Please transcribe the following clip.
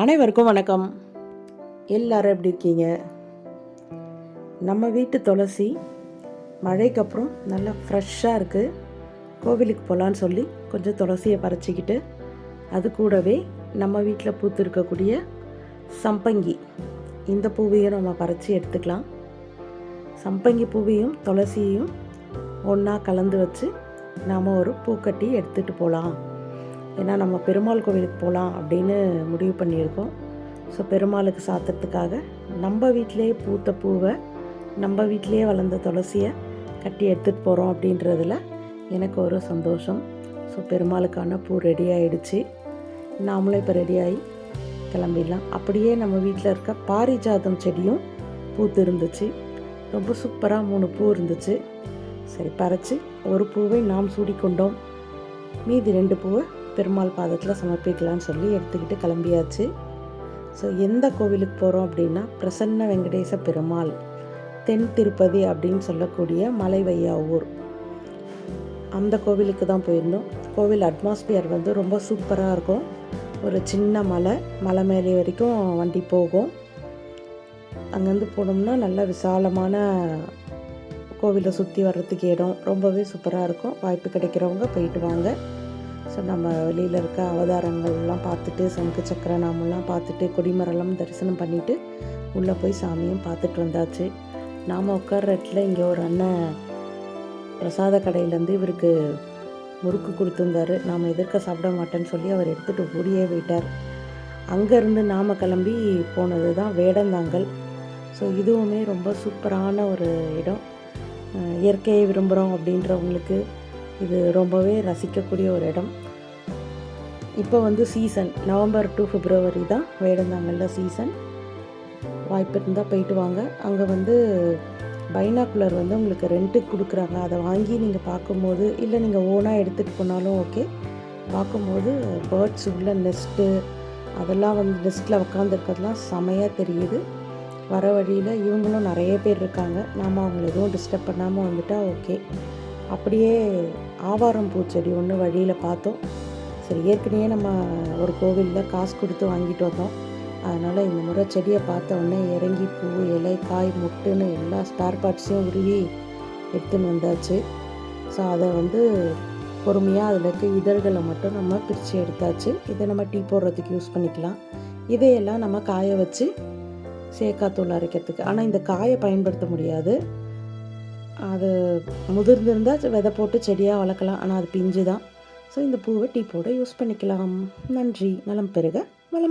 அனைவருக்கும் வணக்கம். எல்லாரும் எப்படி இருக்கீங்க? நம்ம வீட்டு துளசி மழைக்கு அப்புறம் நல்லா ஃப்ரெஷ்ஷாக இருக்குது. கோவிலுக்கு போகலான்னு சொல்லி கொஞ்சம் துளசியை பறிச்சிக்கிட்டு, அது கூடவே நம்ம வீட்டில் பூத்து இருக்கக்கூடிய சம்பங்கி, இந்த பூவையும் நம்ம பறித்து எடுத்துக்கலாம். சம்பங்கி பூவையும் துளசியையும் ஒன்றா கலந்து வச்சு நாம் ஒரு பூக்கட்டி எடுத்துகிட்டு போகலாம். ஏன்னா நம்ம பெருமாள் கோவிலுக்கு போகலாம் அப்படின்னு முடிவு பண்ணியிருக்கோம். ஸோ பெருமாளுக்கு சாத்துறதுக்காக நம்ம வீட்டிலே பூத்த பூவை, நம்ம வீட்டிலே வளர்ந்த துளசியை கட்டி எடுத்துகிட்டு போகிறோம் அப்படின்றதில் எனக்கு ஒரு சந்தோஷம். ஸோ பெருமாளுக்கான பூ ரெடி ஆகிடுச்சு. நாமளும் இப்போ ரெடியாகி கிளம்பிடலாம். அப்படியே நம்ம வீட்டில் இருக்க பாரிஜாதம் செடியும் பூத்து இருந்துச்சு. ரொம்ப சூப்பராக 3 பூ இருந்துச்சு. சரி, பறித்து ஒரு பூவை நாம் சூடிக்கொண்டோம். மீதி 2 பூவை பெருமாள் பாதத்தில் சமர்ப்பிக்கலான்னு சொல்லி எடுத்துக்கிட்டு கிளம்பியாச்சு. ஸோ எந்த கோவிலுக்கு போகிறோம் அப்படின்னா, பிரசன்ன வெங்கடேச பெருமாள், தென் திருப்பதி அப்படின்னு சொல்லக்கூடிய மலைவையாவூர், அந்த கோவிலுக்கு தான் போயிருந்தோம். கோவில் அட்மாஸ்பியர் வந்து ரொம்ப சூப்பராக இருக்கும். ஒரு சின்ன மலை மேலே வரைக்கும் வண்டி போகும். அங்கேருந்து போனோம்னா நல்ல விசாலமான கோவிலை சுற்றி வர்றதுக்கு இடம் ரொம்பவே சூப்பராக இருக்கும். வாய்ப்பு கிடைக்கிறவங்க போயிட்டு வாங்க. ஸோ நம்ம வெளியில் இருக்க அவதாரங்கள்லாம் பார்த்துட்டு, சங்கு சக்கர நாமெல்லாம் பார்த்துட்டு, கொடிமரம்லாம் தரிசனம் பண்ணிவிட்டு உள்ளே போய் சாமியும் பார்த்துட்டு வந்தாச்சு. நாம் உட்கார்ற இடத்துல இங்கே ஒரு அண்ணன் பிரசாத கடையிலேருந்து இவருக்கு முறுக்கு கொடுத்துருந்தாரு. நாம் எதிர்க்க சாப்பிட மாட்டேன்னு சொல்லி அவர் எடுத்துகிட்டு ஓடியே போயிட்டார். அங்கேருந்து நாம் கிளம்பி போனது தான் வேடந்தாங்கல். ஸோ இதுவுமே ரொம்ப சூப்பரான ஒரு இடம். இயற்கையை விரும்புகிறோம் அப்படின்றவங்களுக்கு இது ரொம்பவே ரசிக்கக்கூடிய ஒரு இடம். இப்போ வந்து சீசன் நவம்பர் டு பிப்ரவரி தான் வேடந்தாங்கலில் சீசன். வாய்ப்பு இருந்தால் போயிட்டு வாங்க. அங்கே வந்து பைனாக்குலர் வந்து உங்களுக்கு ரெண்ட்டுக்கு கொடுக்குறாங்க. அதை வாங்கி நீங்கள் பார்க்கும்போது, இல்லை நீங்கள் ஓனாக எடுத்துகிட்டு போனாலும் ஓகே, பார்க்கும்போது பேர்ட்ஸ் உள்ள நெஸ்ட்டு அதெல்லாம் வந்து நெஸ்ட்டில் உட்காந்துருக்கிறதுலாம் செமையாக தெரியுது. வர வழியில் இவங்களும் நிறைய பேர் இருக்காங்க. நாம் அவங்கள எதுவும் டிஸ்டர்ப் பண்ணாமல் வந்துட்டால் ஓகே. அப்படியே ஆவாரம் பூச்செடி ஒன்று வழியில் பார்த்தோம். சரி, ஏற்கனவே நம்ம ஒரு கோவிலில் காசு கொடுத்து வாங்கிட்டு வந்தோம். அதனால் இந்த முறை செடியை பார்த்த உடனே இறங்கி பூ, இலை, காய், முட்டுன்னு எல்லா ஸ்பேர் பார்ட்ஸையும் உருவி எடுத்துன்னு வந்தாச்சு. ஸோ அதை வந்து பொறுமையாக அதில் இருக்க இதழ்களை மட்டும் நம்ம பிரித்து எடுத்தாச்சு. இதை நம்ம டீ போடுறதுக்கு யூஸ் பண்ணிக்கலாம். இதையெல்லாம் நம்ம காய வச்சு சேக்காத்தூள் அரைக்கிறதுக்கு. ஆனால் இந்த காயை பயன்படுத்த முடியாது. அது முதிர்ந்திருந்தால் விதை போட்டு செடியாக வளர்க்கலாம். ஆனால் அது பிஞ்சு தான். ஸோ இந்த பூவை டீ போட யூஸ் பண்ணிக்கலாம். நன்றி. நலம் பெறுக வளம்.